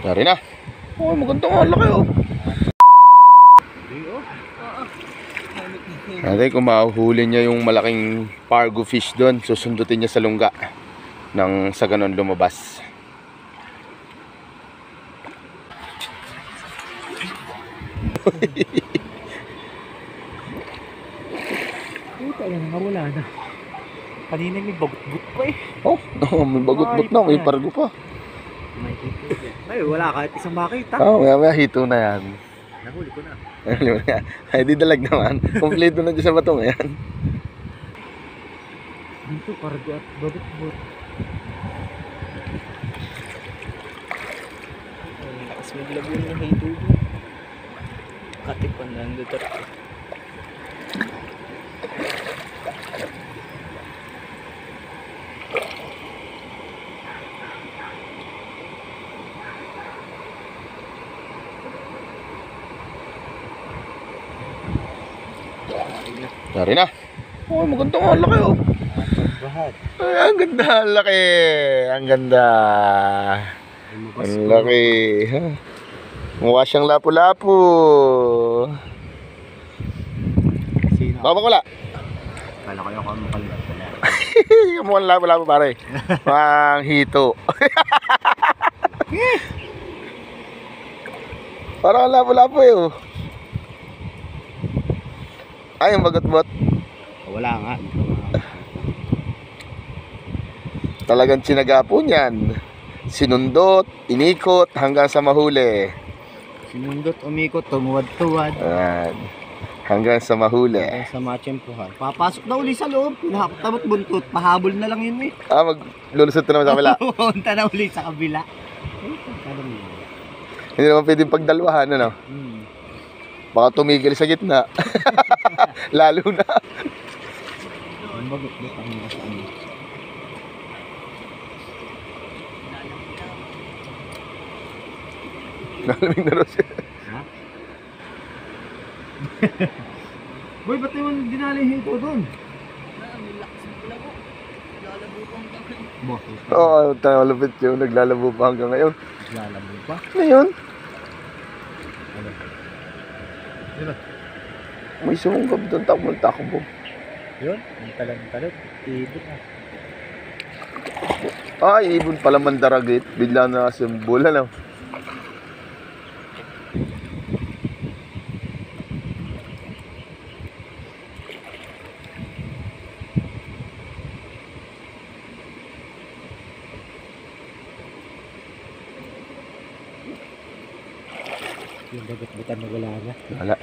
Dari na. Oh, maganda nga, laki oh. Natin kung mahuhuli niya yung malaking pargo fish doon, susundutin niya sa lungga nang sa ganon lumabas. Puta yan, nawala na. Kanina may bagot-but pa eh. Oh, may bagot-but na, may pargo pa. Ay, wala kahit isang makita. Oh, may hito na yan. Nahuli ko na. Ay, di dalag naman. Kompleto na dyan sa batong yan. Dito, pargo at bagot-but. Lakas maglabo ng hito. Katipan na ang Duterte. Dari na. Oh, maganda nga, laki oh. Ay, ang ganda, laki. Ang ganda. Ang laki. Mukha siyang lapu-lapu. Baka wala. Kala ko yung kamukalit pala. Mukhang lapu-lapu pare. Mukhang hito. Parang lapu-lapu eh oh. Ay, yung bagot-bot. Wala nga. Talagang tsinaga po niyan. Sinundot, inikot, hanggang sa mahuli. Sinundot, umikot, tumuwad-tuwad. Ayan. Hanggang sa mahuli. Hanggang sa matsyempuhan. Papasok na uli sa loob. Pinakatamot buntot. Pahabol na lang yun eh. Ah, maglulusot na naman sa kabila. Punta na uli sa kabila. Hindi naman pwedeng pagdalwahan, ano? Baka tumigil sa gitna. Lalo na. Ang bagot-but ang nasa ano. Nalamig na rin siya. Ha? Boy, ba't naman dinali hito doon? Oo, tayo malupit yun. Naglalabo pa hanggang ngayon. Naglalabo pa? Ngayon? Ano? Yun o. May sumungkab doon. Takbo. Yun? Ang talang-talot. Ibon na. Ay, ibon pala mandaragit. Bigla na simbol, ano? Yung bagot-butan na wala na. Wala.